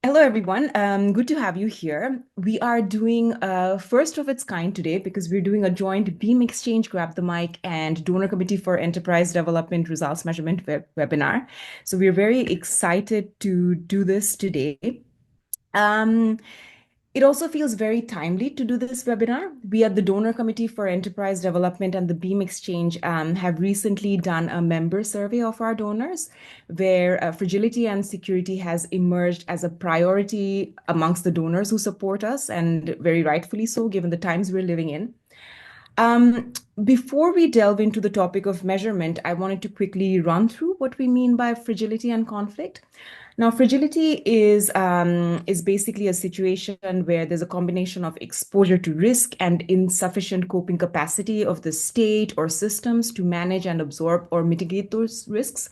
Hello, everyone. Good to have you here. We are doing a first of its kind today because we're doing a joint Beam Exchange, Grab the Mic, and Donor Committee for Enterprise Development Results Measurement webinar. So we're very excited to do this today. Um, it also feels very timely to do this webinar. We at the Donor Committee for Enterprise Development and the Beam Exchange have recently done a member survey of our donors, where fragility and security has emerged as a priority amongst the donors who support us, and very rightfully so, given the times we're living in. Um, Before we delve into the topic of measurement, I wanted to quickly run through what we mean by fragility and conflict. Now, fragility is basically a situation where there's a combination of exposure to risk and insufficient coping capacity of the state or systems to manage and absorb or mitigate those risks.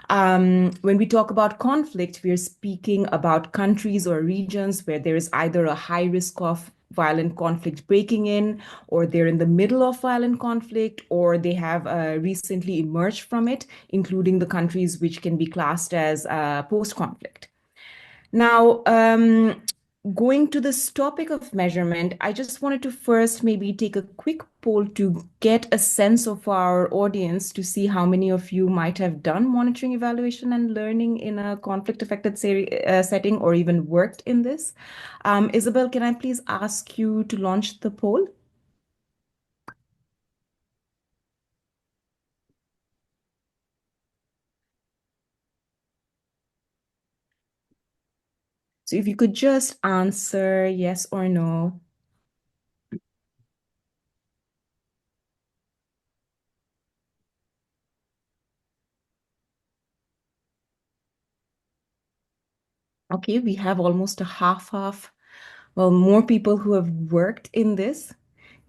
When we talk about conflict, we're speaking about countries or regions where there is either a high risk of violent conflict breaking in, or they're in the middle of violent conflict, or they have recently emerged from it, including the countries which can be classed as post-conflict. Now, going to this topic of measurement, I just wanted to first maybe take a quick poll to get a sense of our audience to see how many of you might have done monitoring, evaluation, and learning in a conflict-affected setting or even worked in this. Isabel, can I please ask you to launch the poll? So if you could just answer yes or no. Okay, we have almost a half, well, more people who have worked in this.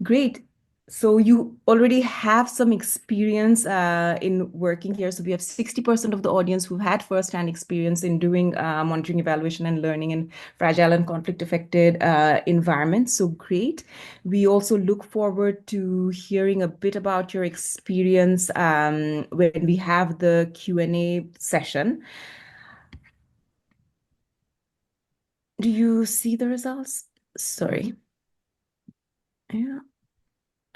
Great. So you already have some experience in working here. So we have 60% of the audience who've had firsthand experience in doing monitoring, evaluation, and learning in fragile and conflict-affected environments. So great. We also look forward to hearing a bit about your experience when we have the Q&A session. Do you see the results? Sorry. Yeah.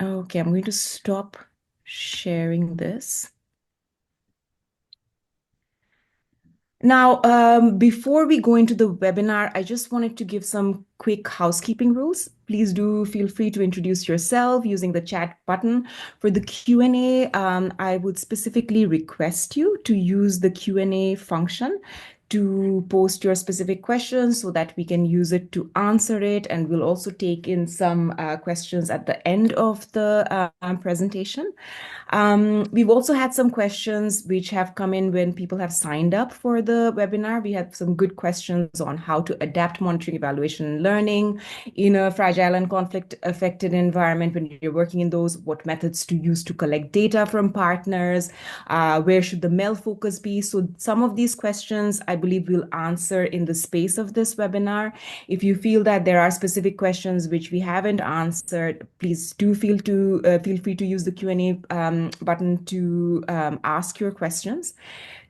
Okay, I'm going to stop sharing this. Now, before we go into the webinar, I just wanted to give some quick housekeeping rules. Please do feel free to introduce yourself using the chat button. For the Q&A, I would specifically request you to use the Q&A function to post your specific questions so that we can use it to answer it. And we'll also take in some questions at the end of the presentation. We've also had some questions which have come in when people have signed up for the webinar. We had some good questions on how to adapt monitoring, evaluation, and learning in a fragile and conflict-affected environment when you're working in those, what methods to use to collect data from partners, where should the MEL focus be? So some of these questions, I believe, we'll answer in the space of this webinar. If you feel that there are specific questions which we haven't answered, please do feel free to use the Q&A button to ask your questions.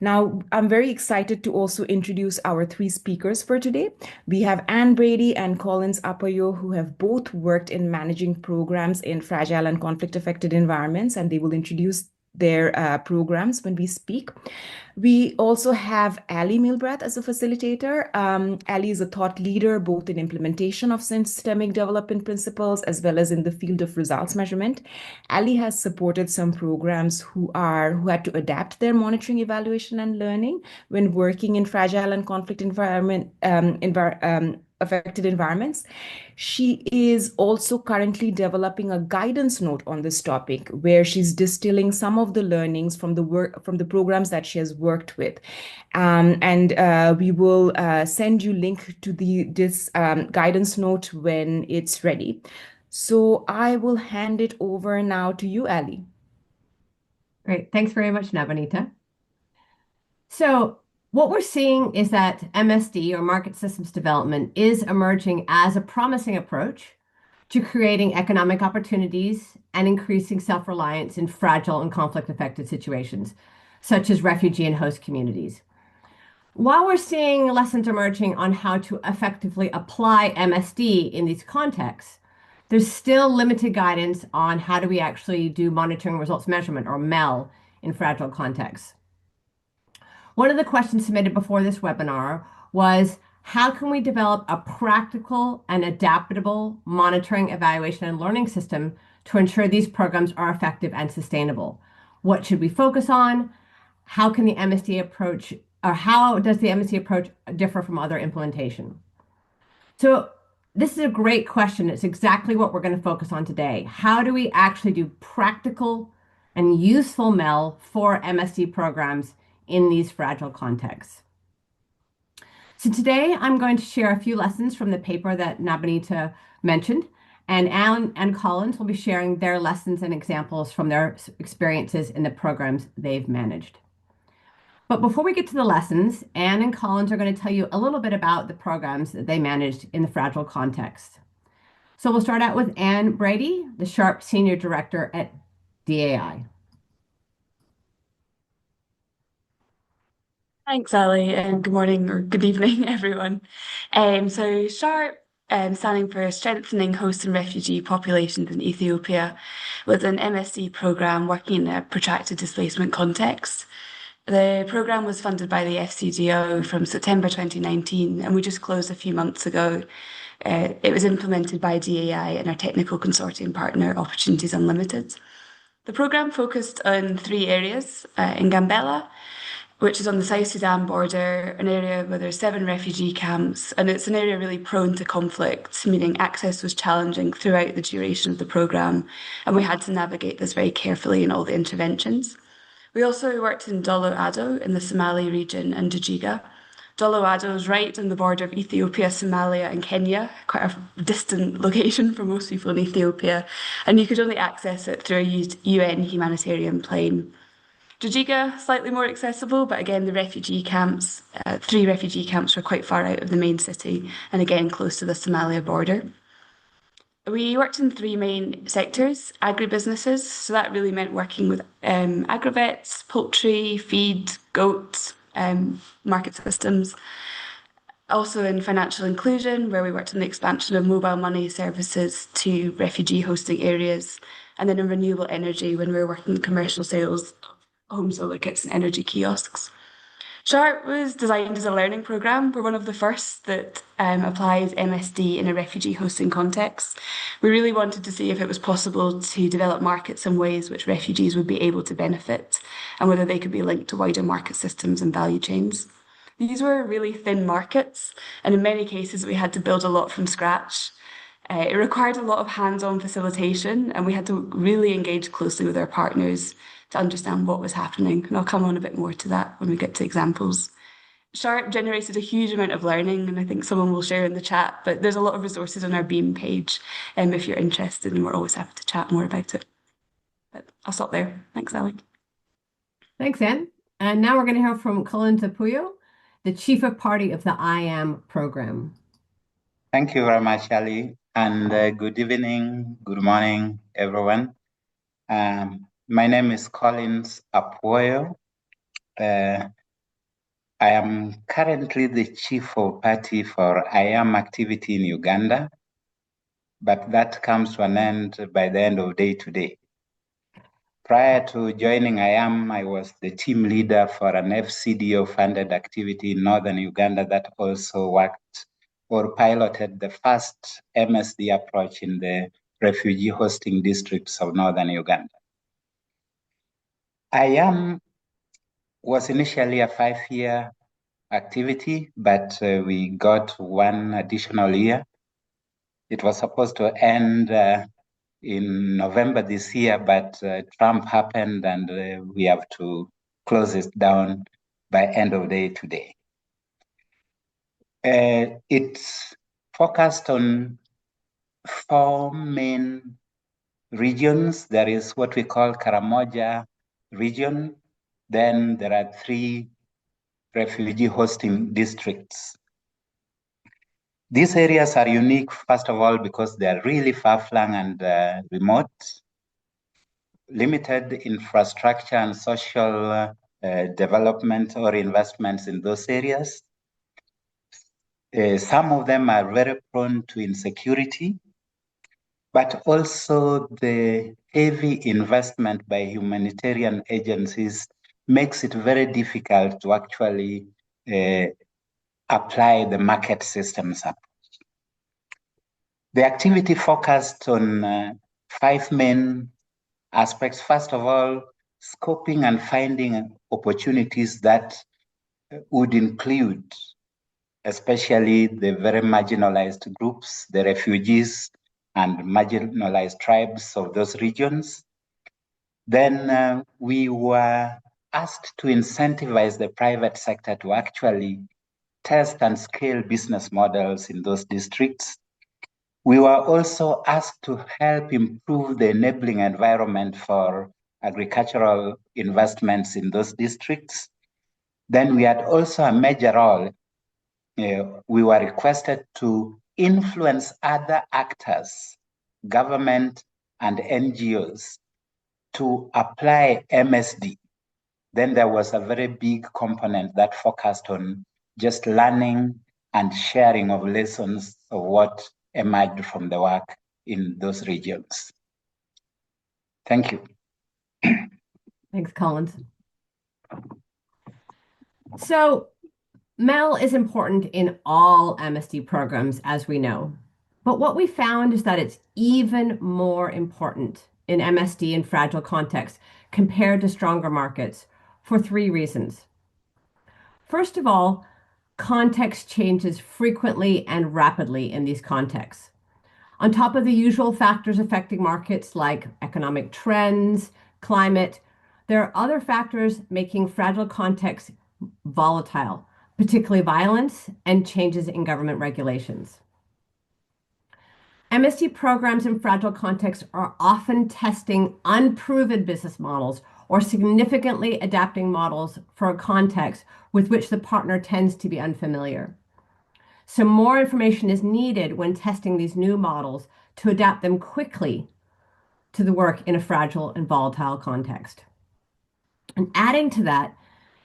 Now, I'm very excited to also introduce our three speakers for today. We have Anne Brady and Collins Apuoyo, who have both worked in managing programs in fragile and conflict-affected environments, and they will introduce their programs when we speak. We also have Miehlbradt as a facilitator. Ali is a thought leader both in implementation of systemic development principles as well as in the field of results measurement. Ali has supported some programs who had to adapt their monitoring, evaluation, and learning when working in fragile and conflict affected environments. She is also currently developing a guidance note on this topic where she's distilling some of the learnings from the programs that she has worked with. And we will send you link to this guidance note when it's ready. So I will hand it over now to you, Ali. Great. Thanks very much, Nabanita. So what we're seeing is that MSD, or market systems development, is emerging as a promising approach to creating economic opportunities and increasing self-reliance in fragile and conflict-affected situations, such as refugee and host communities. While we're seeing lessons emerging on how to effectively apply MSD in these contexts, there's still limited guidance on how do we actually do monitoring results measurement or MEL in fragile contexts. One of the questions submitted before this webinar was how can we develop a practical and adaptable monitoring, evaluation, and learning system to ensure these programs are effective and sustainable? What should we focus on? How can the MSD approach, or how does the MSD approach differ from other implementation? So this is a great question. It's exactly what we're going to focus on today. How do we actually do practical and useful MEL for MSD programs in these fragile contexts? So today I'm going to share a few lessons from the paper that Nabanita mentioned, and Alan and Collins will be sharing their lessons and examples from their experiences in the programs they've managed. But before we get to the lessons, Anne and Collins are going to tell you a little bit about the programs that they managed in the fragile context. So we'll start out with Anne Brady, the SHARPE Senior Director at DAI. Thanks, Ali, and good morning or good evening, everyone. So SHARP, standing for Strengthening Host and Refugee Populations in Ethiopia, was an MSc programme working in a protracted displacement context. The programme was funded by the FCDO from September 2019, and we just closed a few months ago. It was implemented by DAI and our technical consortium partner, Opportunities Unlimited. The programme focused on three areas in Gambela, which is on the South Sudan border, an area where there's 7 refugee camps, and it's an area really prone to conflict, meaning access was challenging throughout the duration of the programme, and we had to navigate this very carefully in all the interventions. We also worked in Dolo Ado in the Somali region and Jijiga. Dolo Ado is right on the border of Ethiopia, Somalia, and Kenya, quite a distant location for most people in Ethiopia, and you could only access it through a UN humanitarian plane. Jijiga, slightly more accessible, but again, the refugee camps, 3 refugee camps were quite far out of the main city and again, close to the Somalia border. We worked in 3 main sectors, agribusinesses, so that really meant working with agrovets, poultry, feed, goats, market systems. Also in financial inclusion, where we worked on the expansion of mobile money services to refugee hosting areas, and then in renewable energy, when we were working commercial sales home solar kits and energy kiosks. SHARP was designed as a learning programme. We're one of the first that applies MSD in a refugee hosting context. We really wanted to see if it was possible to develop markets in ways which refugees would be able to benefit and whether they could be linked to wider market systems and value chains. These were really thin markets, and in many cases we had to build a lot from scratch. It required a lot of hands-on facilitation, and we had to really engage closely with our partners to understand what was happening. And I'll come on a bit more to that when we get to examples. SHARP generated a huge amount of learning, and I think someone will share in the chat, but there's a lot of resources on our Beam page if you're interested, and we're always happy to chat more about it. But I'll stop there. Thanks, Alec. Thanks, Anne. And now we're going to hear from Collins Apuoyo, the Chief of Party of the IAM program. Thank you very much, Ali, and good evening, good morning, everyone. My name is Collins Apuoyo. I am currently the Chief of Party for IAM activity in Uganda, but that comes to an end by the end of day today. Prior to joining IAM, I was the team leader for an FCDO-funded activity in northern Uganda that also worked or piloted the first MSD approach in the refugee hosting districts of northern Uganda. IAM was initially a 5-year activity, but we got 1 additional year. It was supposed to end in November this year, but Trump happened and we have to close it down by end of day today. It's focused on 4 main regions. There is what we call Karamoja region. Then there are 3 refugee hosting districts. These areas are unique, first of all, because they are really far-flung and remote, limited infrastructure and social development or investments in those areas. Some of them are very prone to insecurity, but also the heavy investment by humanitarian agencies makes it very difficult to actually apply the market systems approach. The activity focused on 5 main aspects. First of all, scoping and finding opportunities that would include especially the very marginalized groups, the refugees and marginalized tribes of those regions. Then we were asked to incentivize the private sector to actually test and scale business models in those districts. We were also asked to help improve the enabling environment for agricultural investments in those districts. Then we had also a major role. We were requested to influence other actors, government and NGOs, to apply MSD. Then there was a very big component that focused on just learning and sharing of lessons of what emerged from the work in those regions. Thank you. Thanks, Collins. So MEL is important in all MSD programs, as we know. But what we found is that it's even more important in MSD in fragile contexts compared to stronger markets for 3 reasons. First of all, context changes frequently and rapidly in these contexts. On top of the usual factors affecting markets like economic trends, climate, there are other factors making fragile contexts volatile, particularly violence and changes in government regulations. MSD programs in fragile contexts are often testing unproven business models or significantly adapting models for a context with which the partner tends to be unfamiliar. So more information is needed when testing these new models to adapt them quickly to the work in a fragile and volatile context. And adding to that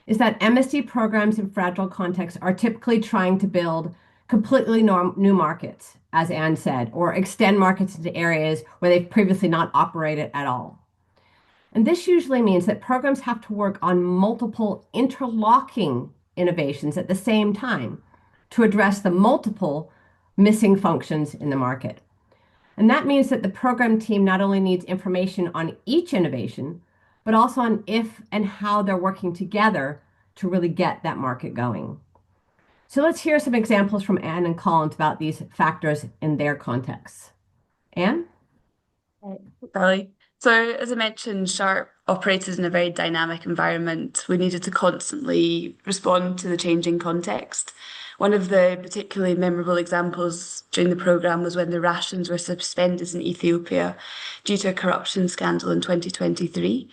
is that MSD programs in fragile contexts are typically trying to build completely new markets, as Anne said, or extend markets into areas where they've previously not operated at all. And this usually means that programs have to work on multiple interlocking innovations at the same time to address the multiple missing functions in the market. And that means that the program team not only needs information on each innovation, but also on if and how they're working together to really get that market going. So let's hear some examples from Anne and Collins about these factors in their contexts. Anne? Sally. So as I mentioned, SHARPE operated in a very dynamic environment. We needed to constantly respond to the changing context. One of the particularly memorable examples during the programme was when the rations were suspended in Ethiopia due to a corruption scandal in 2023.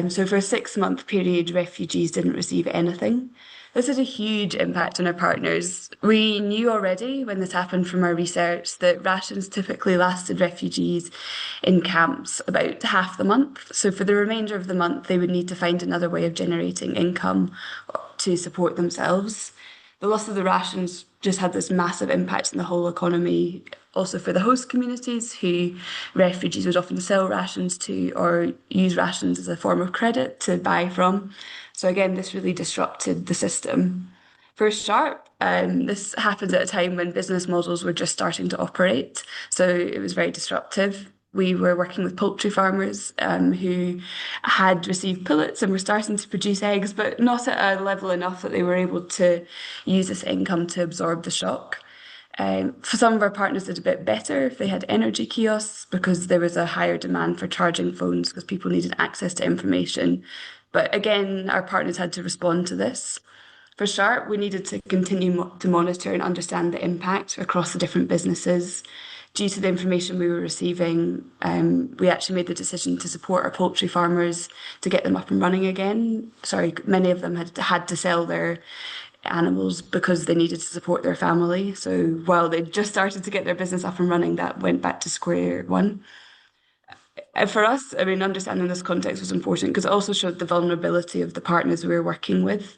So for a 6-month period, refugees didn't receive anything. This had a huge impact on our partners. We knew already when this happened from our research that rations typically lasted refugees in camps about half the month. So for the remainder of the month, they would need to find another way of generating income to support themselves. The loss of the rations just had this massive impact on the whole economy. Also for the host communities, who refugees would often sell rations to or use rations as a form of credit to buy from. So again, this really disrupted the system. For SHARPE, this happened at a time when business models were just starting to operate. So it was very disruptive. We were working with poultry farmers who had received pullets and were starting to produce eggs, but not at a level enough that they were able to use this income to absorb the shock. For some of our partners did a bit better if they had energy kiosks because there was a higher demand for charging phones because people needed access to information. But again, our partners had to respond to this. For SHARPE, we needed to continue to monitor and understand the impact across the different businesses. Due to the information we were receiving, we actually made the decision to support our poultry farmers to get them up and running again. Many of them had to sell their animals because they needed to support their family. So while they just started to get their business up and running, that went back to square one. For us, I mean, understanding this context was important because it also showed the vulnerability of the partners we were working with.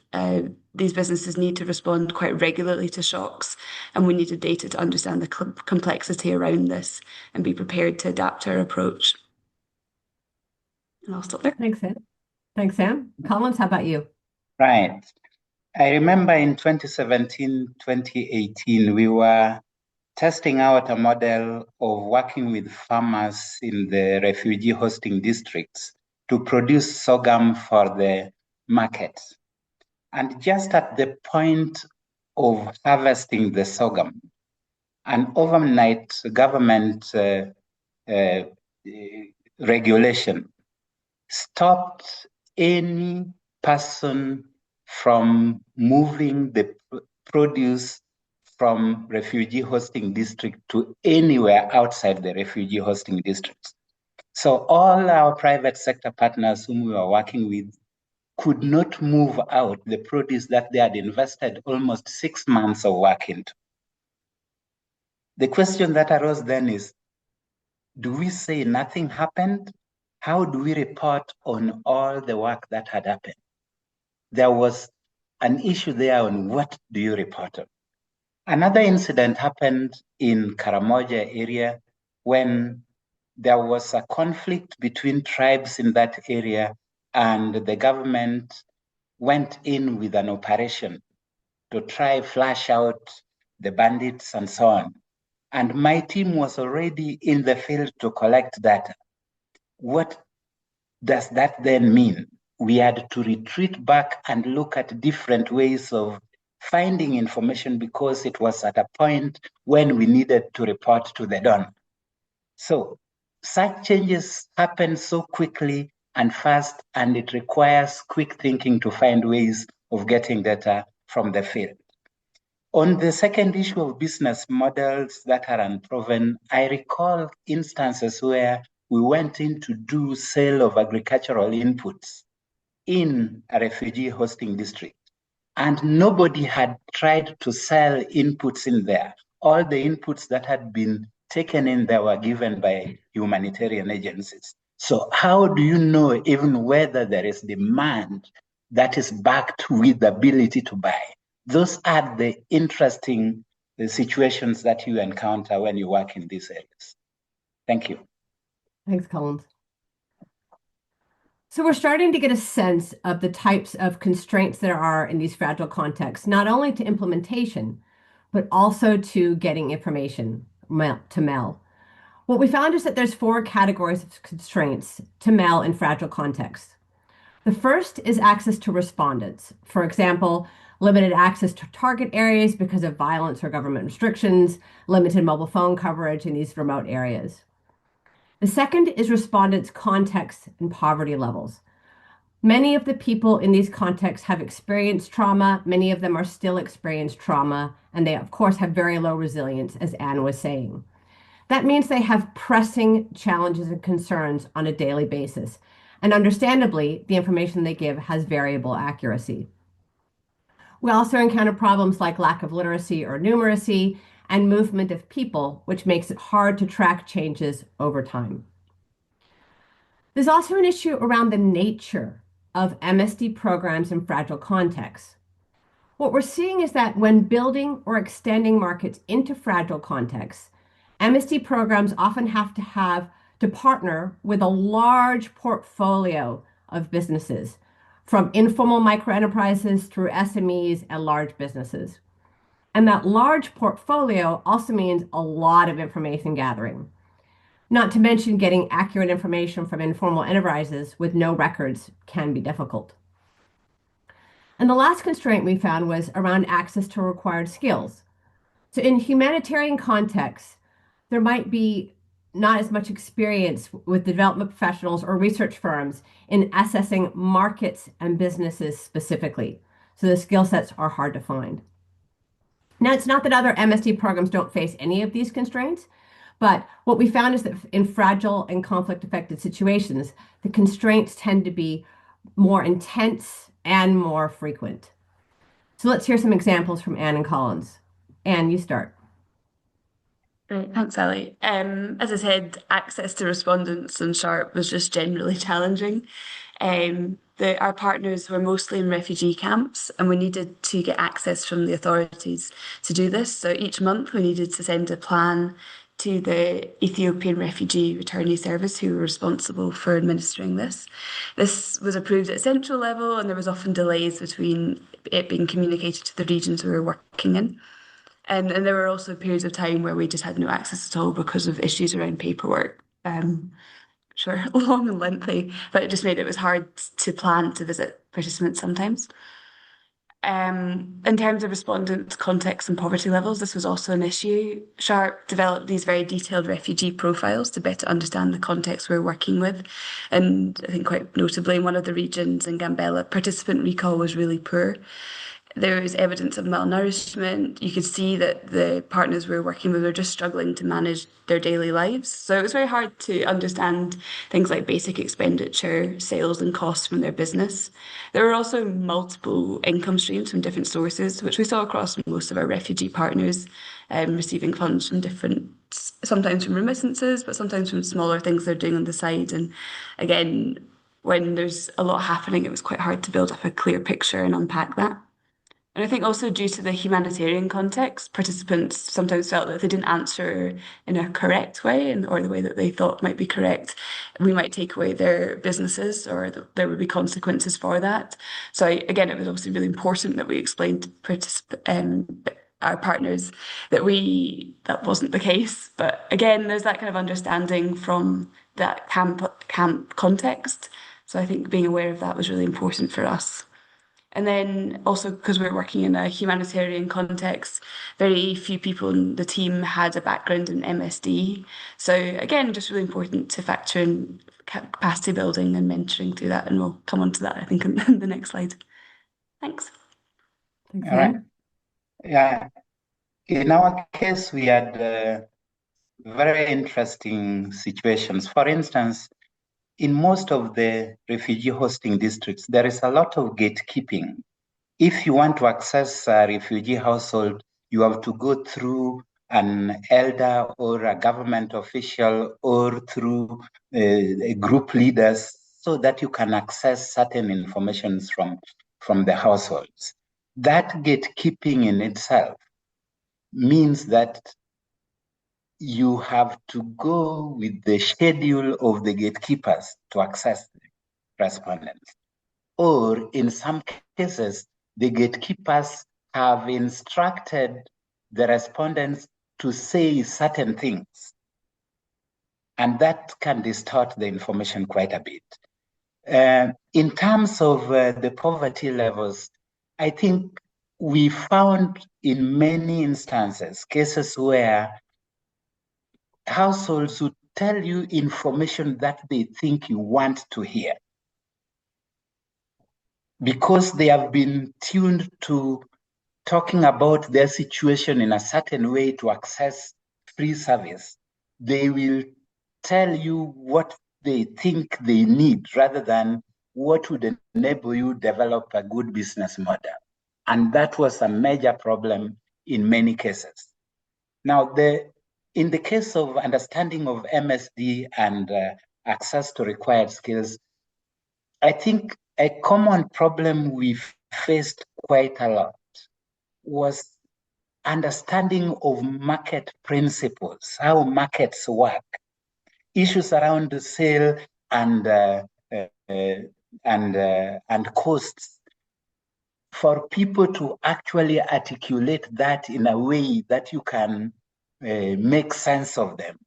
These businesses need to respond quite regularly to shocks, and we needed data to understand the complexity around this and be prepared to adapt our approach. And I'll stop there. Thanks, Sam. Thanks, Sam. Collins, how about you? Right. I remember in 2017, 2018, we were testing out a model of working with farmers in the refugee hosting districts to produce sorghum for the market. And just at the point of harvesting the sorghum, an overnight government regulation stopped any person from moving the produce from refugee hosting district to anywhere outside the refugee hosting districts. So all our private sector partners whom we were working with could not move out the produce that they had invested almost 6 months of work into. The question that arose then is, do we say nothing happened? How do we report on all the work that had happened? There was an issue there on what do you report on? Another incident happened in Karamoja area when there was a conflict between tribes in that area, and the government went in with an operation to try flush out the bandits and so on. And my team was already in the field to collect data. What does that then mean? We had to retreat back and look at different ways of finding information because it was at a point when we needed to report to the Don. So such changes happen so quickly and fast, and it requires quick thinking to find ways of getting data from the field. On the second issue of business models that are unproven, I recall instances where we went in to do sale of agricultural inputs in a refugee hosting district, and nobody had tried to sell inputs in there. All the inputs that had been taken in there were given by humanitarian agencies. So how do you know even whether there is demand that is backed with the ability to buy? Those are the interesting situations that you encounter when you work in these areas. Thank you. Thanks, Collins. So we're starting to get a sense of the types of constraints there are in these fragile contexts, not only to implementation, but also to getting information to MEL. What we found is that there's 4 categories of constraints to MEL in fragile contexts. The first is access to respondents. For example, limited access to target areas because of violence or government restrictions, limited mobile phone coverage in these remote areas. The second is respondents' context and poverty levels. Many of the people in these contexts have experienced trauma. Many of them are still experiencing trauma, and they, of course, have very low resilience, as Anne was saying. That means they have pressing challenges and concerns on a daily basis. And understandably, the information they give has variable accuracy. We also encounter problems like lack of literacy or numeracy and movement of people, which makes it hard to track changes over time. There's also an issue around the nature of MSD programs in fragile contexts. What we're seeing is that when building or extending markets into fragile contexts, MSD programs often have to partner with a large portfolio of businesses, from informal microenterprises through SMEs and large businesses. And that large portfolio also means a lot of information gathering, not to mention getting accurate information from informal enterprises with no records can be difficult. And the last constraint we found was around access to required skills. So in humanitarian contexts, there might be not as much experience with development professionals or research firms in assessing markets and businesses specifically. So the skill sets are hard to find. Now, it's not that other MSD programs don't face any of these constraints, but what we found is that in fragile and conflict-affected situations, the constraints tend to be more intense and more frequent. So let's hear some examples from Anne and Collins. Anne, you start. Great, thanks, Ali. As I said, access to respondents and SHARPE was just generally challenging. Our partners were mostly in refugee camps, and we needed to get access from the authorities to do this. So each month we needed to send a plan to the Ethiopian Refugee Returnee Service, who were responsible for administering this. This was approved at central level, and there was often delays between it being communicated to the regions we were working in. And there were also periods of time where we just had no access at all because of issues around paperwork. Sure, long and lengthy, but it just made it was hard to plan to visit participants sometimes. In terms of respondents' context and poverty levels, this was also an issue. SHARPE developed these very detailed refugee profiles to better understand the context we're working with. And I think quite notably in one of the regions in Gambela, participant recall was really poor. There was evidence of malnourishment. You could see that the partners we were working with were just struggling to manage their daily lives. So it was very hard to understand things like basic expenditure, sales, and costs from their business. There were also multiple income streams from different sources, which we saw across most of our refugee partners, receiving funds from different, sometimes from remittances, but sometimes from smaller things they're doing on the side. And again, when there's a lot happening, it was quite hard to build up a clear picture and unpack that. And I think also due to the humanitarian context, participants sometimes felt that if they didn't answer in a correct way or the way that they thought might be correct, we might take away their businesses or there would be consequences for that. So again, it was obviously really important that we explained to our partners that that wasn't the case. But again, there's that kind of understanding from that camp context. So I think being aware of that was really important for us. And then also because we're working in a humanitarian context, very few people in the team had a background in MSD. So again, just really important to factor in capacity building and mentoring through that. And we'll come on to that, I think, in the next slide. Thanks. Thanks, All right. Anne. Yeah. In our case, we had very interesting situations. For instance, in most of the refugee hosting districts, there is a lot of gatekeeping. If you want to access a refugee household, you have to go through an elder or a government official or through group leaders so that you can access certain information from the households. That gatekeeping in itself means that you have to go with the schedule of the gatekeepers to access the respondents. Or in some cases, the gatekeepers have instructed the respondents to say certain things. And that can distort the information quite a bit. In terms of the poverty levels, I think we found in many instances cases where households would tell you information that they think you want to hear because they have been tuned to talking about their situation in a certain way to access free service. They will tell you what they think they need rather than what would enable you develop a good business model. And that was a major problem in many cases. Now, in the case of understanding of MSD and access to required skills, I think a common problem we faced quite a lot was understanding of market principles, how markets work, issues around the sale and costs, for people to actually articulate that in a way that you can make sense of them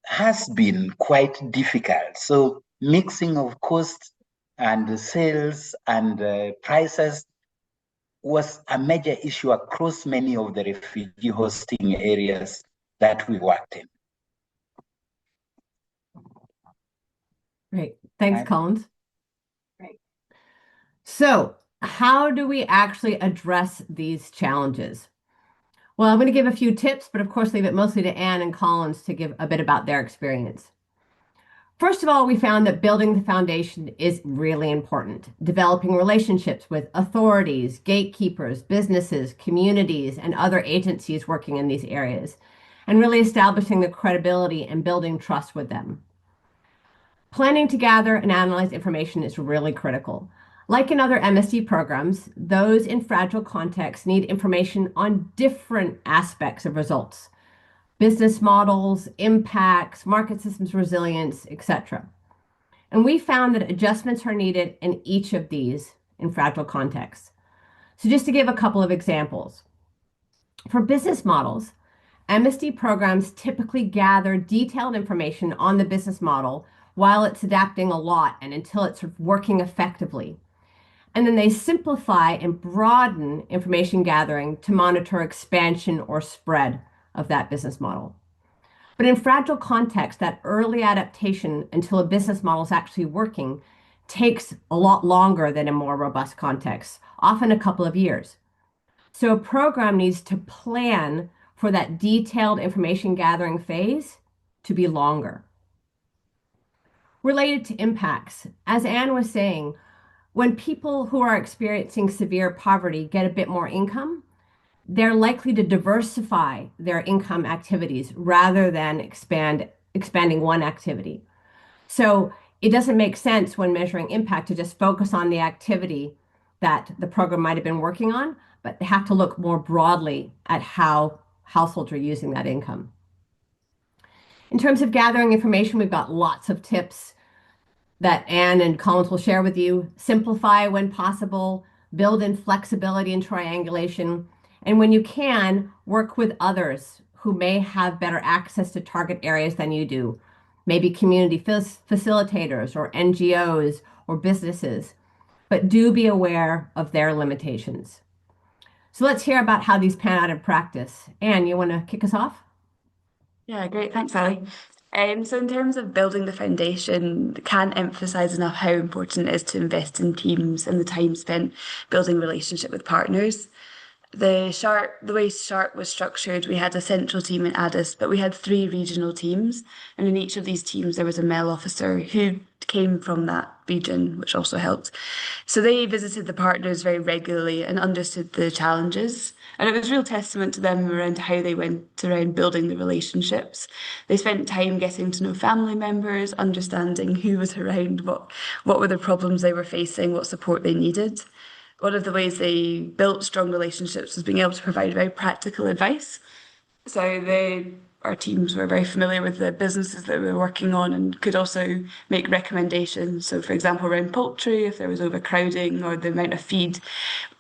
has been quite difficult. So mixing of costs and sales and prices was a major issue across many of the refugee hosting areas that we worked in. Great. Thanks, Right. Collins. Great. So, how do we actually address these challenges? Well, I'm going to give a few tips, but of course, leave it mostly to Anne and Collins to give a bit about their experience. First of all, we found that building the foundation is really important. Developing relationships with authorities, gatekeepers, businesses, communities, and other agencies working in these areas. and really establishing the credibility and building trust with them. Planning to gather and analyze information is really critical. Like in other MSD programs, those in fragile contexts need information on different aspects of results: business models, impacts, market systems resilience, etc. And we found that adjustments are needed in each of these in fragile contexts. So just to give a couple of examples. For business models, MSD programs typically gather detailed information on the business model while it's adapting a lot and until it's working effectively. And then they simplify and broaden information gathering to monitor expansion or spread of that business model. But in fragile context, that early adaptation until a business model is actually working takes a lot longer than in more robust contexts, often a couple of years. So a program needs to plan for that detailed information gathering phase to be longer. Related to impacts, as Anne was saying, when people who are experiencing severe poverty get a bit more income, they're likely to diversify their income activities rather than expanding one activity. So it doesn't make sense when measuring impact to just focus on the activity that the program might have been working on, but they have to look more broadly at how households are using that income. In terms of gathering information, we've got lots of tips that Anne and Collins will share with you. Simplify when possible, build in flexibility and triangulation, and when you can, work with others who may have better access to target areas than you do, maybe community facilitators or NGOs or businesses, but do be aware of their limitations. So let's hear about how these pan out in practice. Anne, you want to kick us off? Yeah, great. Thanks, Ali. So in terms of building the foundation, can't emphasize enough how important it is to invest in teams and the time spent building relationship with partners. The way SHARPE was structured, we had a central team in Addis, but we had three regional teams, and in each of these teams there was a MEL officer who came from that region, which also helped. So they visited the partners very regularly and understood the challenges. And it was real testament to them around how they went around building the relationships. They spent time getting to know family members, understanding who was around, what were the problems they were facing, what support they needed. One of the ways they built strong relationships was being able to provide very practical advice. So our teams were very familiar with the businesses that we were working on and could also make recommendations. So, for example, around poultry, if there was overcrowding or the amount of feed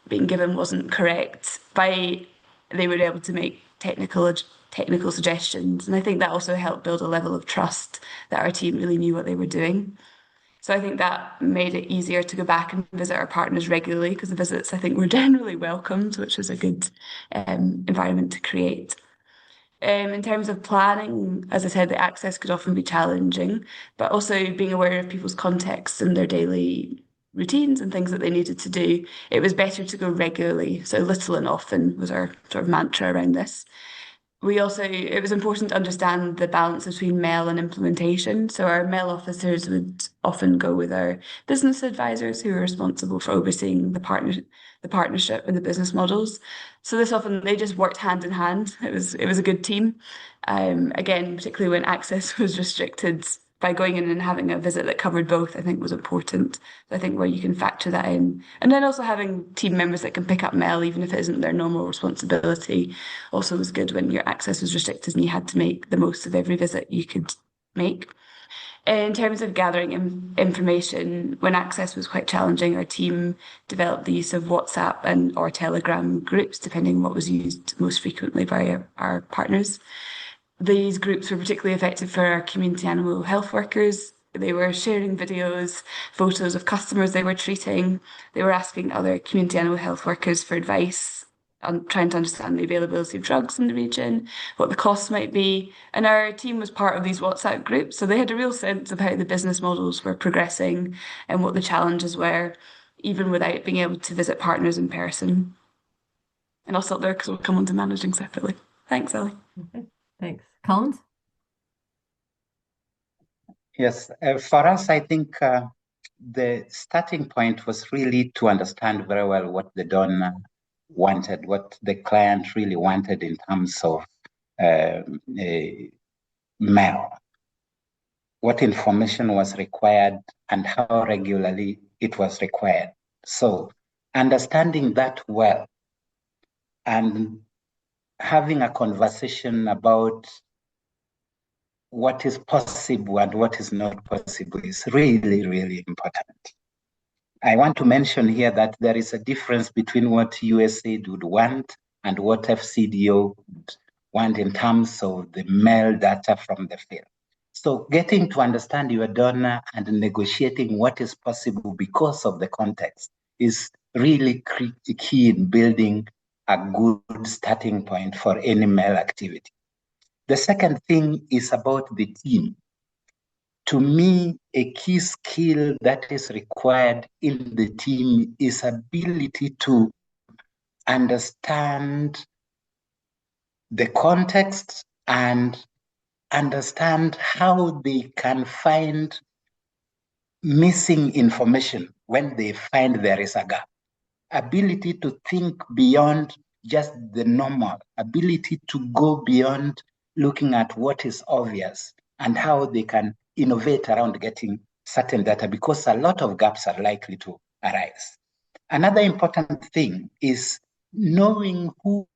being given wasn't correct, they were able to make technical suggestions. And I think that also helped build a level of trust that our team really knew what they were doing. So I think that made it easier to go back and visit our partners regularly because the visits, I think, were generally welcomed, which was a good environment to create. In terms of planning, as I said, the access could often be challenging, but also being aware of people's contexts and their daily routines and things that they needed to do. It was better to go regularly. So little and often was our sort of mantra around this. It was important to understand the balance between MEL and implementation. So our MEL officers would often go with our business advisors who are responsible for overseeing the partnership and the business models. So they just worked hand in hand. It was a good team. Again, particularly when access was restricted, by going in and having a visit that covered both, I think was important. I think where you can factor that in. And then also having team members that can pick up MEL, even if it isn't their normal responsibility, also was good when your access was restricted and you had to make the most of every visit you could make. In terms of gathering information, when access was quite challenging, our team developed the use of WhatsApp or Telegram groups, depending on what was used most frequently by our partners. These groups were particularly effective for our community animal health workers. They were sharing videos, photos of customers they were treating. They were asking other community animal health workers for advice on trying to understand the availability of drugs in the region, what the costs might be. And our team was part of these WhatsApp groups, so they had a real sense of how the business models were progressing and what the challenges were, even without being able to visit partners in person. And I'll stop there because we'll come on to managing separately. Thanks, Ali. Okay, thanks. Collins? Yes, for us, I think the starting point was really to understand very well what the donor wanted, what the client really wanted in terms of Mel, what information was required and how regularly it was required. So understanding that well and having a conversation about what is possible and what is not possible is really, really important. I want to mention here that there is a difference between what USAID would want and what FCDO would want in terms of the mail data from the field. So getting to understand your donor and negotiating what is possible because of the context is really key in building a good starting point for any mail activity. The second thing is about the team. To me, a key skill that is required in the team is ability to understand the context and understand how they can find missing information when they find there is a gap. Ability to think beyond just the normal, ability to go beyond looking at what is obvious and how they can innovate around getting certain data, because a lot of gaps are likely to arise. Another important thing is knowing who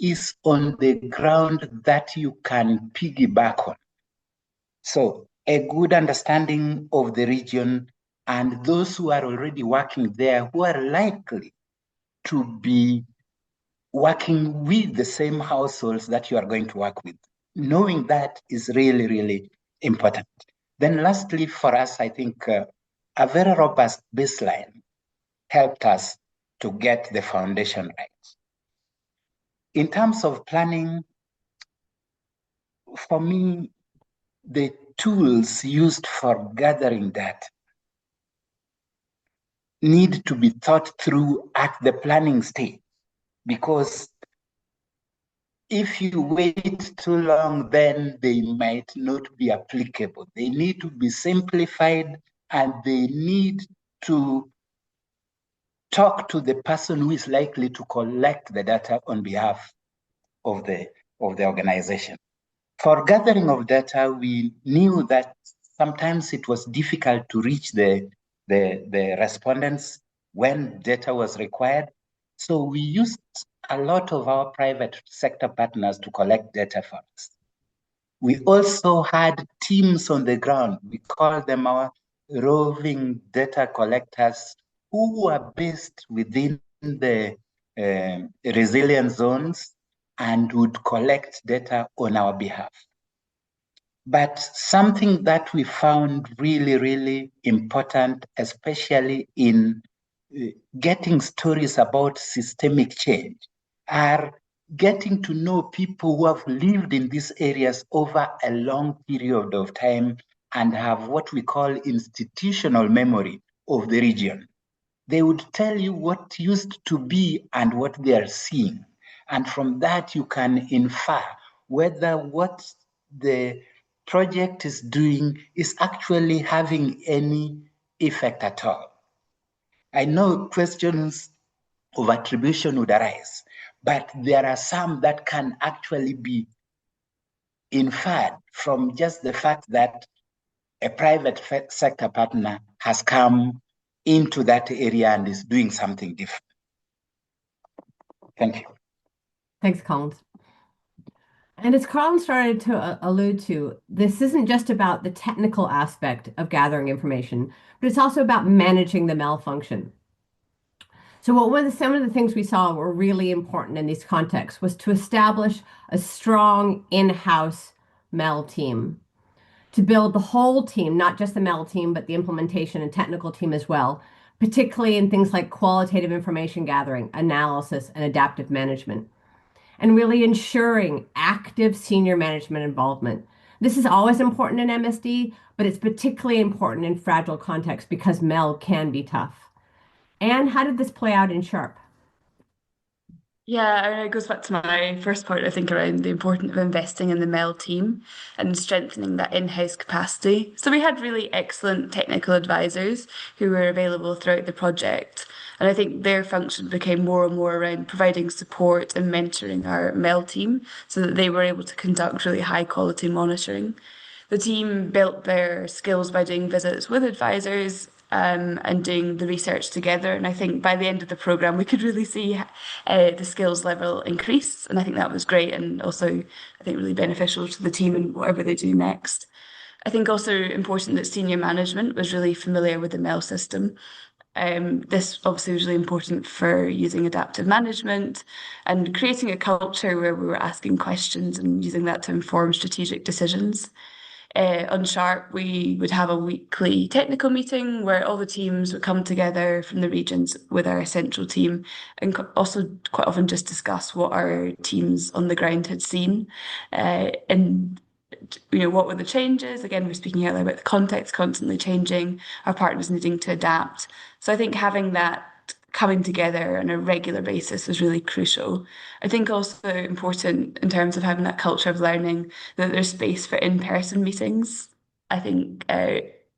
is on the ground that you can piggyback on. So a good understanding of the region and those who are already working there, who are likely to be working with the same households that you are going to work with. Knowing that is really, really important. Then lastly, for us, I think a very robust baseline helped us to get the foundation right. In terms of planning, for me, the tools used for gathering data need to be thought through at the planning stage, because if you wait too long, then they might not be applicable. They need to be simplified and they need to talk to the person who is likely to collect the data on behalf of the organization. For gathering of data, we knew that sometimes it was difficult to reach the respondents when data was required. So we used a lot of our private sector partners to collect data for us. We also had teams on the ground. We call them our roving data collectors, who are based within the resilient zones and would collect data on our behalf. But something that we found really, really important, especially in getting stories about systemic change, are getting to know people who have lived in these areas over a long period of time and have what we call institutional memory of the region. They would tell you what used to be and what they are seeing. And from that, you can infer whether what the project is doing is actually having any effect at all. I know questions of attribution would arise, but there are some that can actually be inferred from just the fact that a private sector partner has come into that area and is doing something different. Thank you. Thanks, Collins. And as Carlin started to allude to, this isn't just about the technical aspect of gathering information, but it's also about managing the malfunction. So some of the things we saw were really important in these contexts was to establish a strong in-house MEL team, to build the whole team, not just the MEL team, but the implementation and technical team as well, particularly in things like qualitative information gathering, analysis, and adaptive management, and really ensuring active senior management involvement. This is always important in MSD, but it's particularly important in fragile contexts because MEL can be tough. And how did this play out in SHARPE? Yeah, and it goes back to my first point, I think, around the importance of investing in the MEL team and strengthening that in-house capacity. So we had really excellent technical advisors who were available throughout the project. And I think their function became more and more around providing support and mentoring our MEL team so that they were able to conduct really high quality monitoring. The team built their skills by doing visits with advisors and doing the research together. And I think by the end of the program, we could really see the skills level increase. And I think that was great and also, I think, really beneficial to the team and whatever they do next. I think also important that senior management was really familiar with the MEL system. This obviously was really important for using adaptive management and creating a culture where we were asking questions and using that to inform strategic decisions. On SHARPE, we would have a weekly technical meeting where all the teams would come together from the regions with our central team and also quite often just discuss what our teams on the ground had seen. And what were the changes? Again, we're speaking earlier about the context constantly changing, our partners needing to adapt. So I think having that coming together on a regular basis was really crucial. I think also important in terms of having that culture of learning that there's space for in-person meetings. I think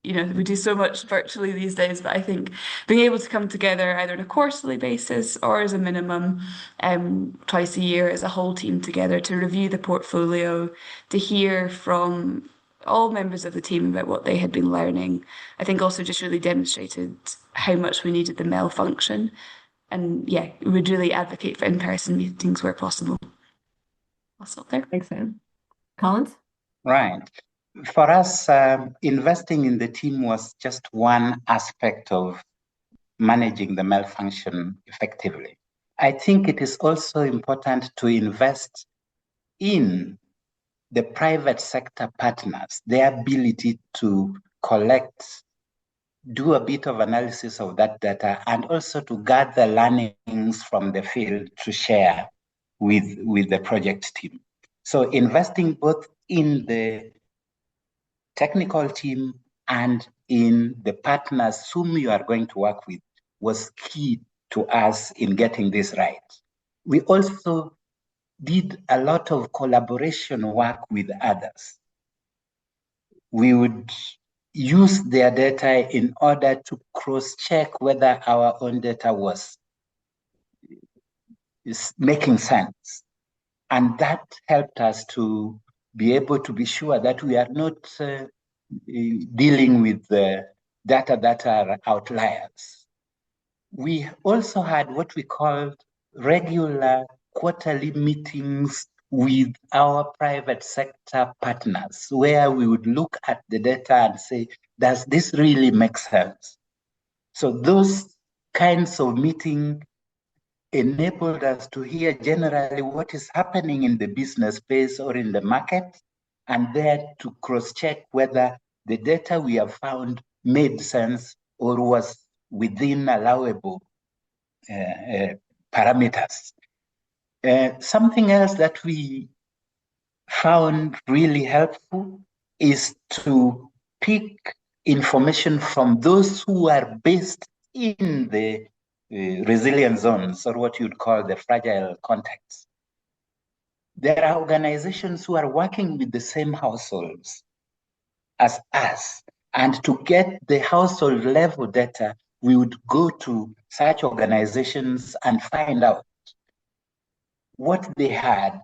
we do so much virtually these days, but I think being able to come together either on a quarterly basis or as a minimum twice a year as a whole team together to review the portfolio, to hear from all members of the team about what they had been learning, I think also just really demonstrated how much we needed the MEL function. And yeah, we would really advocate for in-person meetings where possible. I'll stop there. Thanks, Anne. Collins? Right. For us, investing in the team was just one aspect of managing the MEL function effectively. I think it is also important to invest in the private sector partners, their ability to collect, do a bit of analysis of that data, and also to gather learnings from the field to share with the project team. So investing both in the technical team and in the partners whom you are going to work with was key to us in getting this right. We also did a lot of collaboration work with others. We would use their data in order to cross-check whether our own data is making sense. And that helped us to be able to be sure that we are not dealing with the data that are outliers. We also had what we called regular quarterly meetings with our private sector partners, where we would look at the data and say, does this really make sense? So those kinds of meetings enabled us to hear generally what is happening in the business space or in the market, and there to cross-check whether the data we have found made sense or was within allowable parameters. Something else that we found really helpful is to pick information from those who are based in the resilient zones, or what you'd call the fragile contexts. There are organizations who are working with the same households as us, and to get the household level data, we would go to such organizations and find out what they had,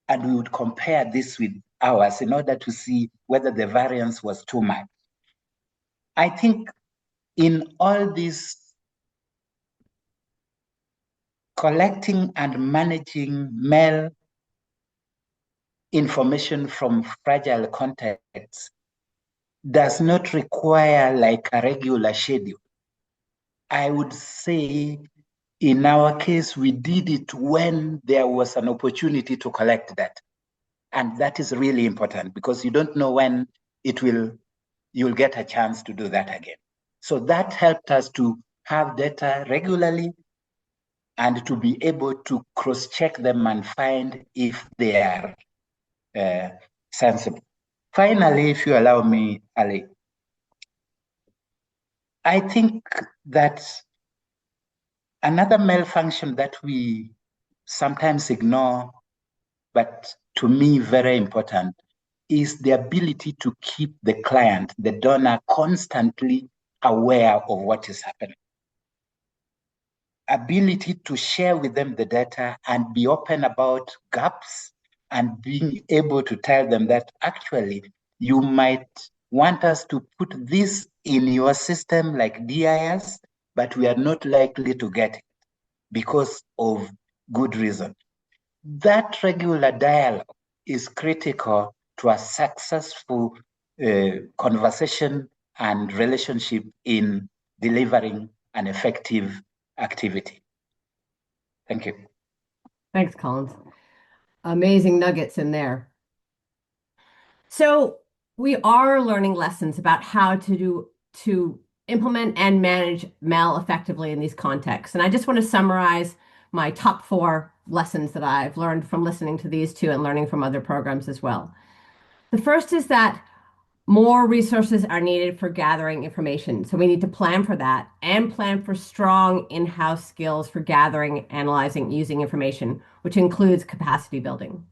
and we would compare this with ours in order to see whether the variance was too much. I think in all this collecting and managing MEL information from fragile contexts does not require like a regular schedule. I would say in our case, we did it when there was an opportunity to collect that. And that is really important because you don't know when you'll get a chance to do that again. So that helped us to have data regularly and to be able to cross-check them and find if they are sensible. Finally, if you allow me, Ali, I think that Another malfunction that we sometimes ignore, but to me very important, is the ability to keep the client, the donor, constantly aware of what is happening. Ability to share with them the data and be open about gaps and being able to tell them that actually you might want us to put this in your system like DIS, but we are not likely to get it because of good reason. That regular dialogue is critical to a successful conversation and relationship in delivering an effective activity. Thank you. Thanks, Collins. Amazing nuggets in there. So we are learning lessons about how to implement and manage MEL effectively in these contexts. And I just want to summarize my top 4 lessons that I've learned from listening to these two and learning from other programs as well. The first is that more resources are needed for gathering information. So we need to plan for that and plan for strong in-house skills for gathering, analyzing, using information, which includes capacity building.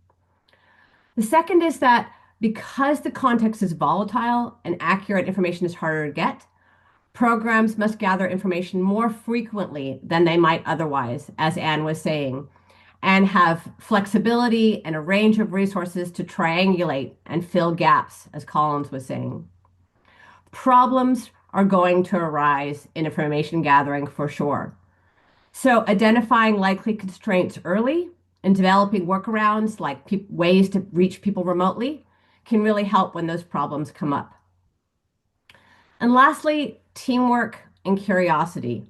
The second is that because the context is volatile and accurate information is harder to get, programs must gather information more frequently than they might otherwise, as Anne was saying, and have flexibility and a range of resources to triangulate and fill gaps, as Collins was saying. Problems are going to arise in information gathering for sure. So identifying likely constraints early and developing workarounds like ways to reach people remotely can really help when those problems come up. And lastly, teamwork and curiosity.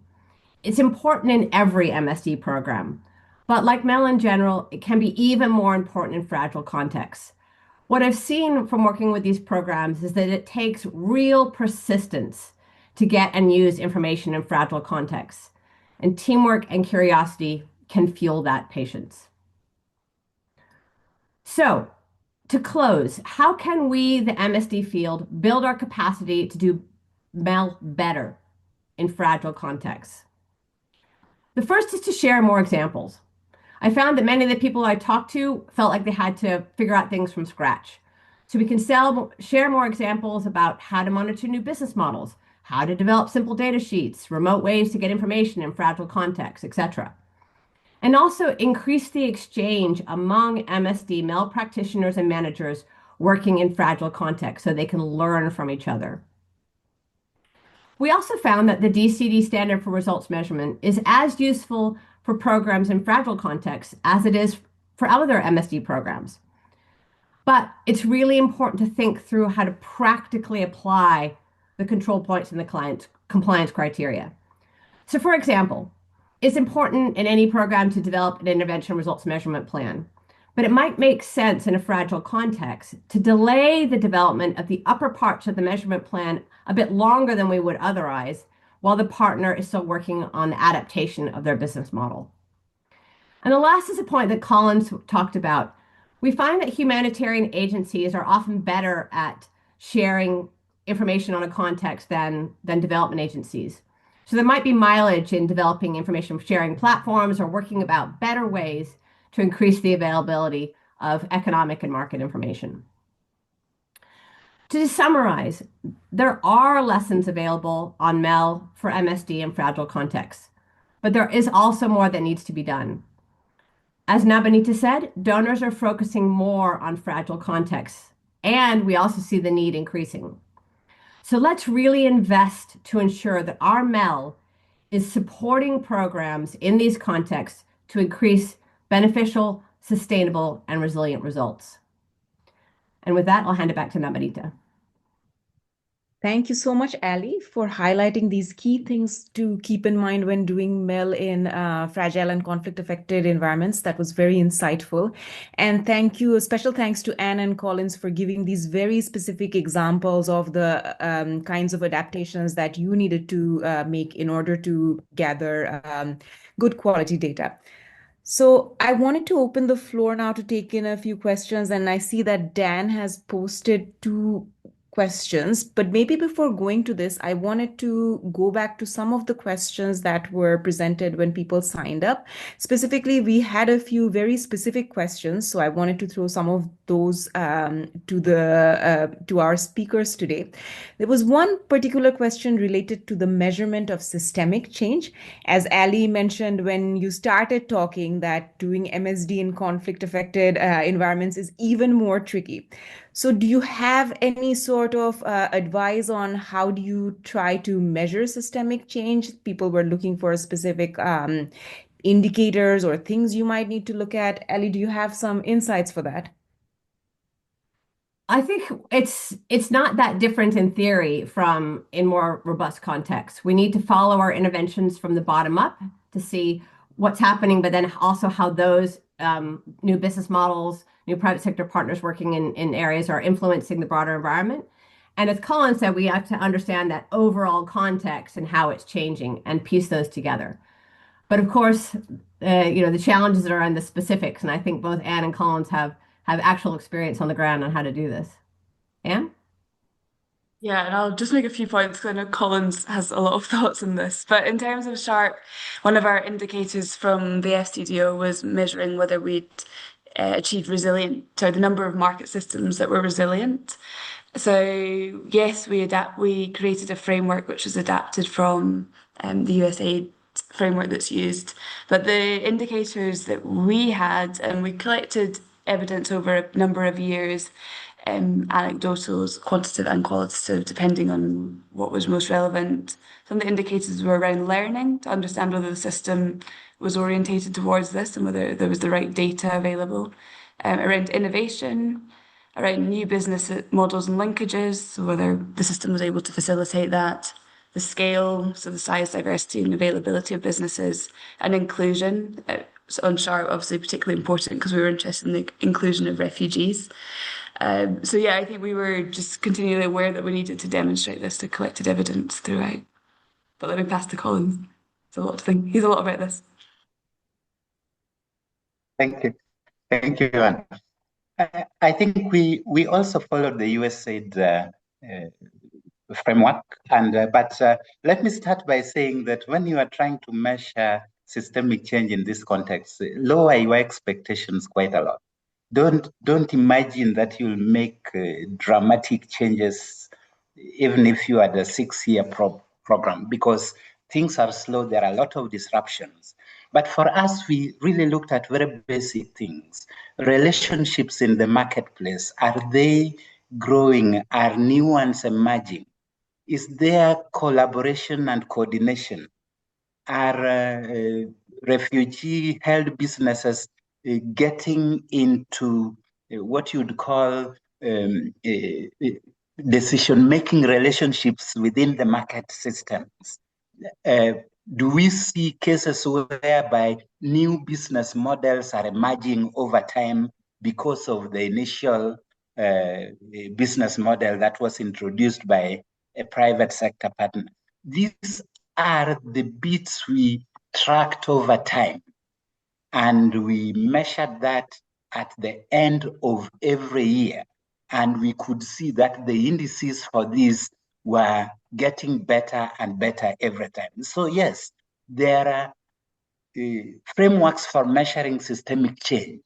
It's important in every MSD program, but like MEL in general, it can be even more important in fragile contexts. What I've seen from working with these programs is that it takes real persistence to get and use information in fragile contexts, and teamwork and curiosity can fuel that patience. So, to close, how can we, the MSD field, build our capacity to do MEL better in fragile contexts? The first is to share more examples. I found that many of the people I talked to felt like they had to figure out things from scratch. So we can share more examples about how to monitor new business models, how to develop simple data sheets, remote ways to get information in fragile contexts, etc. And also increase the exchange among MSD MEL practitioners and managers working in fragile contexts so they can learn from each other. We also found that the DCED standard for results measurement is as useful for programs in fragile contexts as it is for other MSD programs. But it's really important to think through how to practically apply the control points in the client's compliance criteria. So for example, it's important in any program to develop an intervention results measurement plan, but it might make sense in a fragile context to delay the development of the upper parts of the measurement plan a bit longer than we would otherwise, while the partner is still working on the adaptation of their business model. And the last is a point that Collins talked about. We find that humanitarian agencies are often better at sharing information on a context than development agencies. So there might be mileage in developing information sharing platforms or working about better ways to increase the availability of economic and market information. To summarize, there are lessons available on MEL for MSD in fragile contexts, but there is also more that needs to be done. As Nabanita said, donors are focusing more on fragile contexts, and we also see the need increasing. So let's really invest to ensure that our MEL is supporting programs in these contexts to increase beneficial, sustainable, and resilient results. And with that, I'll hand it back to Nabanita. Thank you so much, Ali, for highlighting these key things to keep in mind when doing MEL in fragile and conflict-affected environments. That was very insightful. And thank you, special thanks to Anne and Collins for giving these very specific examples of the kinds of adaptations that you needed to make in order to gather good quality data. So I wanted to open the floor now to take in a few questions, and I see that Dan has posted 2 questions, but maybe before going to this, I wanted to go back to some of the questions that were presented when people signed up. Specifically, we had a few very specific questions, so I wanted to throw some of those to our speakers today. There was one particular question related to the measurement of systemic change. As Ali mentioned, when you started talking, that doing MSD in conflict-affected environments is even more tricky. So do you have any sort of advice on how do you try to measure systemic change? People were looking for specific indicators or things you might need to look at. Ellie, do you have some insights for that? I think it's not that different in theory from in more robust contexts. We need to follow our interventions from the bottom up to see what's happening, but then also how those new business models, new private sector partners working in areas are influencing the broader environment. And as Colin said, we have to understand that overall context and how it's changing and piece those together. But of course, the challenges are in the specifics, and I think both Anne and Collins have actual experience on the ground on how to do this. Anne? Yeah, and I'll just make a few points because I know Collins has a lot of thoughts on this. But in terms of SHARPE, one of our indicators from the FCDO was measuring whether we'd achieved the number of market systems that were resilient. So yes, we created a framework which was adapted from the USAID framework that's used. But the indicators that we had, and we collected evidence over a number of years, anecdotal, quantitative and qualitative, depending on what was most relevant. Some of the indicators were around learning to understand whether the system was orientated towards this and whether there was the right data available. Around innovation, around new business models and linkages, so whether the system was able to facilitate that. The scale, so the size, diversity and availability of businesses, and inclusion. So on SHARPE, obviously particularly important because we were interested in the inclusion of refugees. So yeah, I think we were just continually aware that we needed to demonstrate this to collected evidence throughout. But let me pass to Collins. It's a lot to think. He's a lot about this. Thank you. Thank you, Anne. I think we also followed the USAID framework, but let me start by saying that when you are trying to measure systemic change in this context, lower your expectations quite a lot. Don't imagine that you'll make dramatic changes even if you are the 6-year program, because things are slow. There are a lot of disruptions. But for us, we really looked at very basic things. Relationships in the marketplace, are they growing? Are new ones emerging? Is there collaboration and coordination? Are refugee-held businesses getting into what you'd call decision-making relationships within the market systems? Do we see cases whereby new business models are emerging over time because of the initial business model that was introduced by a private sector partner? These are the bits we tracked over time, and we measured that at the end of every year, and we could see that the indices for these were getting better and better every time. So yes, there are frameworks for measuring systemic change,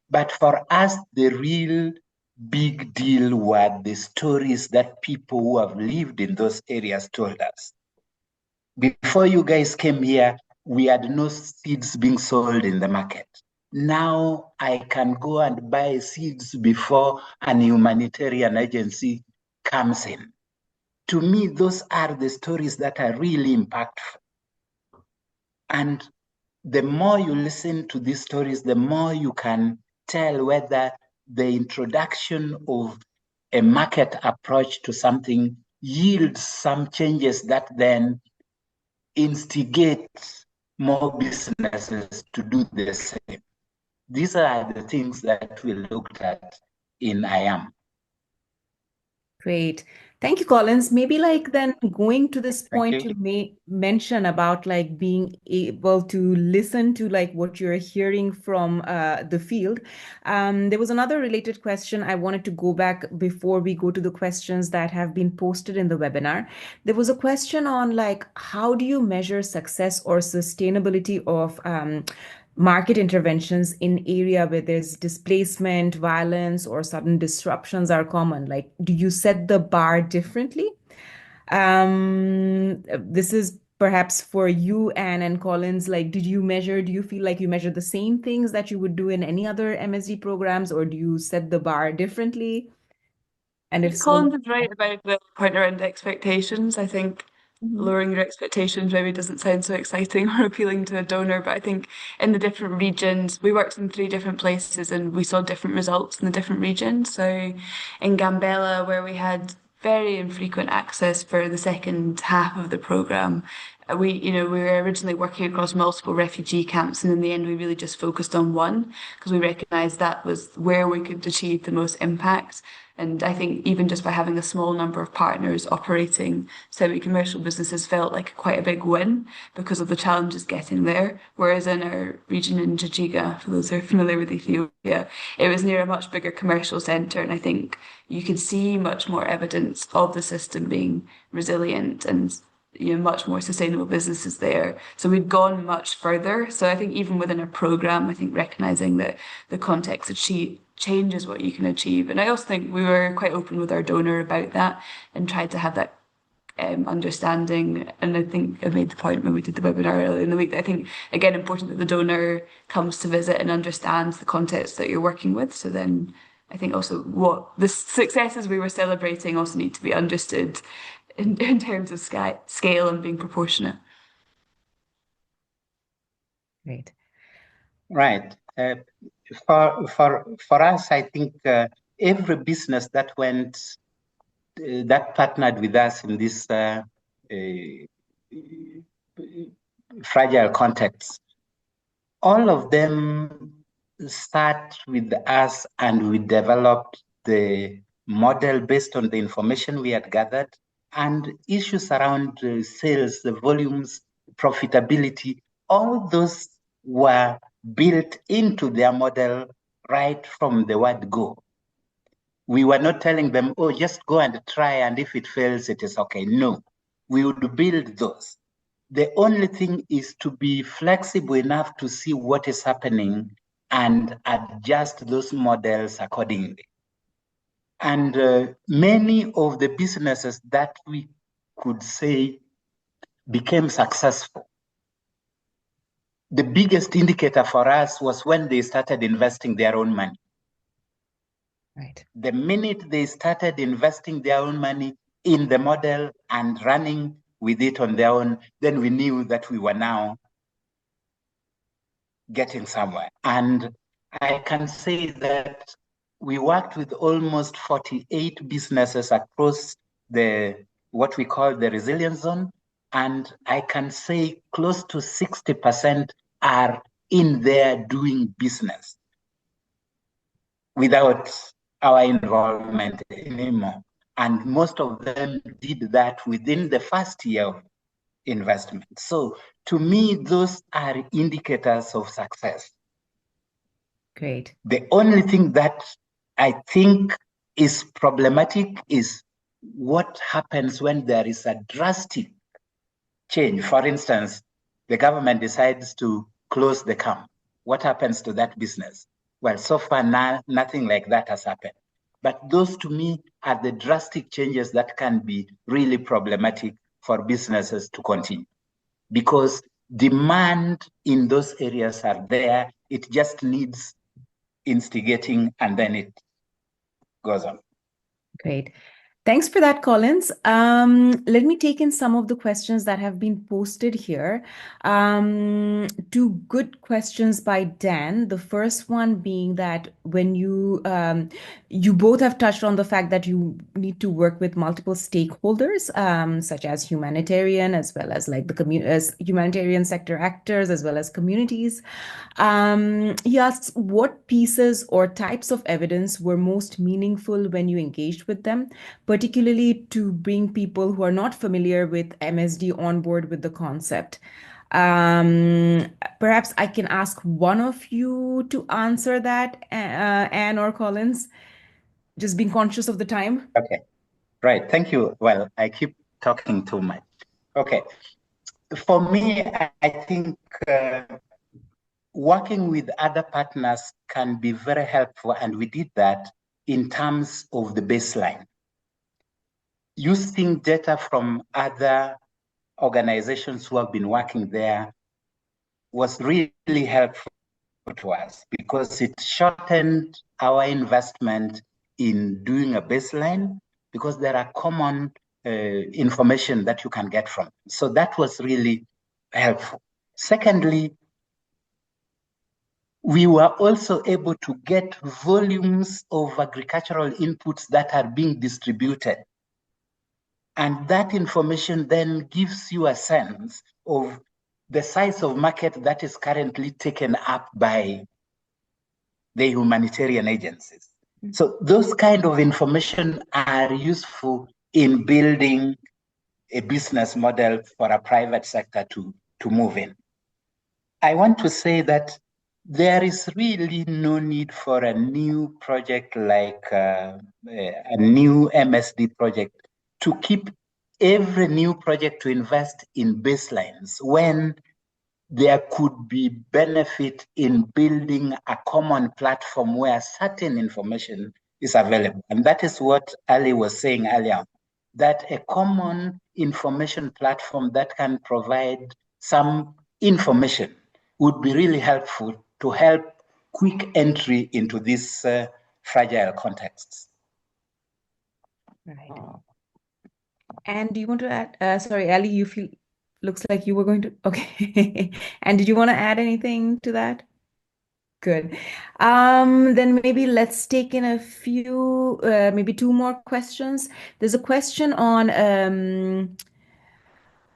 but for us, the real big deal were the stories that people who have lived in those areas told us. Before you guys came here, we had no seeds being sold in the market. Now I can go and buy seeds before an humanitarian agency comes in. To me, those are the stories that are really impactful. And the more you listen to these stories, the more you can tell whether the introduction of a market approach to something yields some changes that then instigate more businesses to do the same. These are the things that we looked at in IAM. Great. Thank you, Collins. Maybe like then going to this Thank point you. you may mention about like being able to listen to like what you're hearing from the field. There was another related question I wanted to go back before we go to the questions that have been posted in the webinar. There was a question on like how do you measure success or sustainability of market interventions in area where there's displacement, violence, or sudden disruptions are common? Like, do you set the bar differently? This is perhaps for you, Anne and Collins. Like, do you feel like you measure the same things that you would do in any other MSD programs, or do you set the bar differently? And if so, Collins is right about the point around expectations. I think Mhm. lowering your expectations maybe doesn't sound so exciting or appealing to a donor, but I think in the different regions, we worked in 3 different places and we saw different results in the different regions. So in Gambella, where we had very infrequent access for the second half of the program, we were originally working across multiple refugee camps, and in the end, we really just focused on one because we recognized that was where we could achieve the most impact. And I think even just by having a small number of partners operating semi-commercial businesses felt like quite a big win because of the challenges getting there. Whereas in our region in Jijiga, for those who are familiar with Ethiopia, it was near a much bigger commercial centre. And I think you could see much more evidence of the system being resilient and much more sustainable businesses there. So we'd gone much further. So I think even within a program, I think recognizing that the context changes what you can achieve. And I also think we were quite open with our donor about that and tried to have that understanding. And I think I made the point when we did the webinar earlier in the week that I think, again, important that the donor comes to visit and understands the context that you're working with. So then I think also what the successes we were celebrating also need to be understood in terms of scale and being proportionate. Great. Right. For us, I think every business that partnered with us in this fragile context, all of them start with us, and we developed the model based on the information we had gathered and issues around sales, the volumes, profitability. All those were built into their model right from the word go. We were not telling them, oh, just go and try, and if it fails, it is okay. No, we would build those. The only thing is to be flexible enough to see what is happening and adjust those models accordingly. And many of the businesses that we could say became successful, the biggest indicator for us was when they started investing their own money. Right. The minute they started investing their own money in the model and running with it on their own, then we knew that we were now getting somewhere. And I can say that we worked with almost 48 businesses across what we call the resilience zone. And I can say close to 60% are in there doing business without our involvement anymore. And most of them did that within the first year of investment. So to me, those are indicators of success. Great. The only thing that I think is problematic is what happens when there is a drastic change. For instance, the government decides to close the camp. What happens to that business? Well, so far now, nothing like that has happened. But those to me are the drastic changes that can be really problematic for businesses to continue, because demand in those areas are there. It just needs instigating, and then it goes on. Great. Thanks for that, Collins. Let me take in some of the questions that have been posted here. Two good questions by Dan. The first one being that when you both have touched on the fact that you need to work with multiple stakeholders, such as humanitarian, as well as like as humanitarian sector actors, as well as communities. He asks what pieces or types of evidence were most meaningful when you engaged with them, particularly to bring people who are not familiar with MSD on board with the concept. Perhaps I can ask one of you to answer that, Anne or Collins, just being conscious of the time. Okay, right. Thank you. Well, I keep talking too much. Okay. For me, I think working with other partners can be very helpful, and we did that in terms of the baseline. Using data from other organizations who have been working there was really helpful to us because it shortened our investment in doing a baseline because there are common information that you can get from. So that was really helpful. Secondly, we were also able to get volumes of agricultural inputs that are being distributed. And that information then gives you a sense of the size of market that is currently taken up by the humanitarian agencies. So those kind of information are useful in building a business model for a private sector to move in. I want to say that there is really no need for a new project like a new MSD project to keep every new project to invest in baselines when there could be benefit in building a common platform where certain information is available. And that is what Ali was saying earlier, that a common information platform that can provide some information would be really helpful to help quick entry into these fragile contexts. Right. And do you want to add, sorry, Ali, looks like you were going to, okay. And did you want to add anything to that? Good. Then maybe let's take in a few, maybe two more questions. There's a question on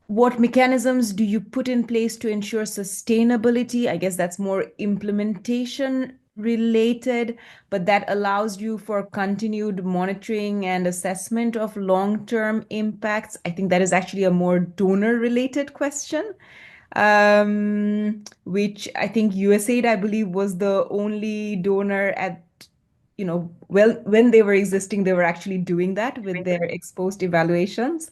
what mechanisms do you put in place to ensure sustainability? I guess that's more implementation related, but that allows you for continued monitoring and assessment of long-term impacts. I think that is actually a more donor-related question, which I think USAID, I believe, was the only donor at well, when they were existing, they were actually doing that with their exposed evaluations.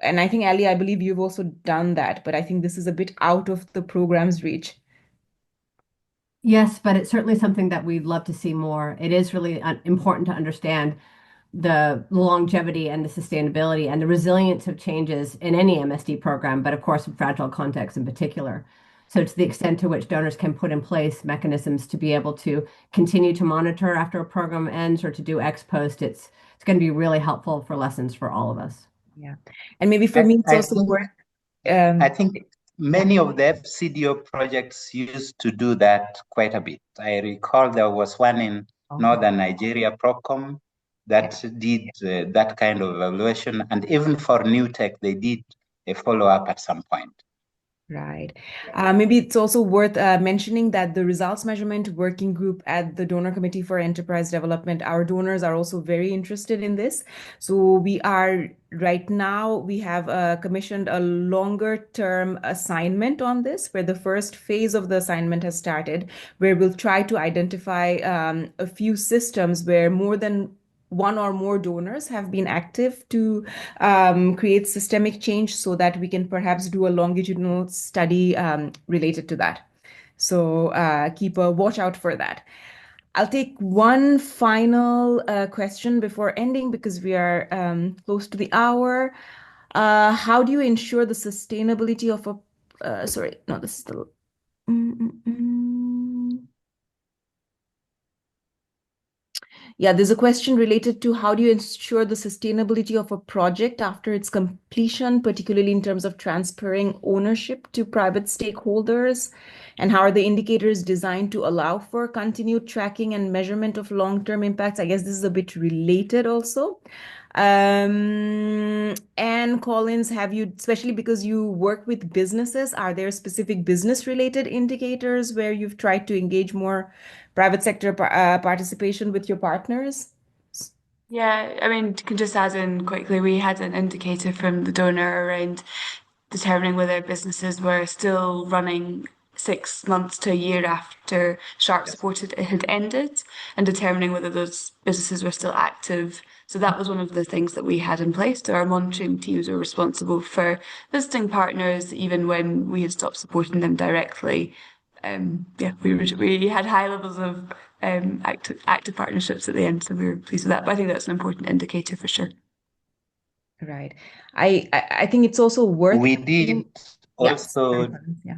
And I think, Ali, I believe you've also done that, but I think this is a bit out of the program's reach. Yes, but it's certainly something that we'd love to see more. It is really important to understand the longevity and the sustainability and the resilience of changes in any MSD program, but of course, in fragile contexts in particular. So to the extent to which donors can put in place mechanisms to be able to continue to monitor after a program ends or to do ex post, it's going to be really helpful for lessons for all of us. Yeah. And maybe for me, it's also worth. I think many of the FCDO projects used to do that quite a bit. I recall there was one in Northern Nigeria, Procom, that did that kind of evaluation. And even for New Tech, they did a follow-up at some point. Right. Maybe it's also worth mentioning that the results measurement working group at the Donor Committee for Enterprise Development, our donors are also very interested in this. So we are right now, we have commissioned a longer term assignment on this, where the first phase of the assignment has started, where we'll try to identify a few systems where more than one or more donors have been active to create systemic change so that we can perhaps do a longitudinal study related to that. So keep a watch out for that. I'll take one final question before ending because we are close to the hour. How do you ensure the sustainability of a, sorry, no, this is the, Yeah, there's a question related to how do you ensure the sustainability of a project after its completion, particularly in terms of transferring ownership to private stakeholders? And how are the indicators designed to allow for continued tracking and measurement of long-term impacts? I guess this is a bit related also. And Collins, have you, especially because you work with businesses, are there specific business-related indicators where you've tried to engage more private sector participation with your partners? Yeah, I mean, can just add in quickly, we had an indicator from the donor around determining whether businesses were still running 6 months to a year after SHARPE support had ended, and determining whether those businesses were still active. So that was one of the things that we had in place. So our monitoring teams were responsible for visiting partners even when we had stopped supporting them directly. Yeah, we had high levels of active partnerships at the end, so we were pleased with that. But I think that's an important indicator for sure. Right. I think it's also worth We did yeah. Sorry, also Collins, yeah.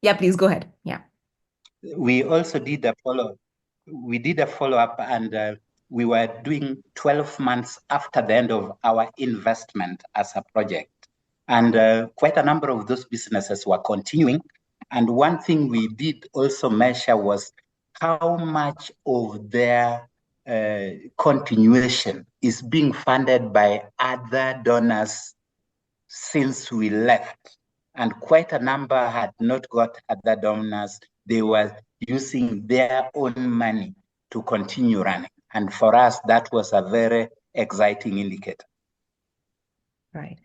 Yeah, please go ahead. Yeah. we also did a follow-up, and we were doing 12 months after the end of our investment as a project. And quite a number of those businesses were continuing. And one thing we did also measure was how much of their continuation is being funded by other donors since we left. And quite a number had not got other donors. They were using their own money to continue running. And for us, that was a very exciting indicator. Right.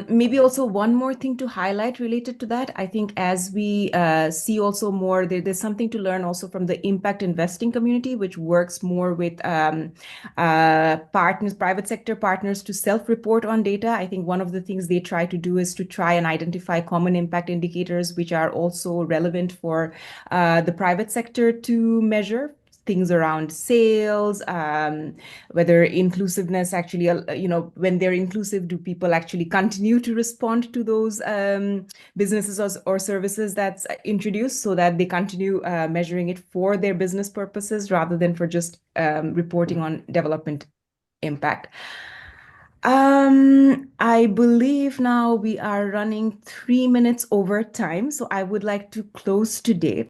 Maybe also one more thing to highlight related to that. I think as we see also more, there's something to learn also from the impact investing community, which works more with partners, private sector partners to self-report on data. I think one of the things they try to do is to try and identify common impact indicators, which are also relevant for the private sector to measure. Things around sales, whether inclusiveness actually, when they're inclusive, do people actually continue to respond to those businesses or services that's introduced so that they continue measuring it for their business purposes rather than for just reporting on development impact. I believe now we are running 3 minutes over time, so I would like to close today.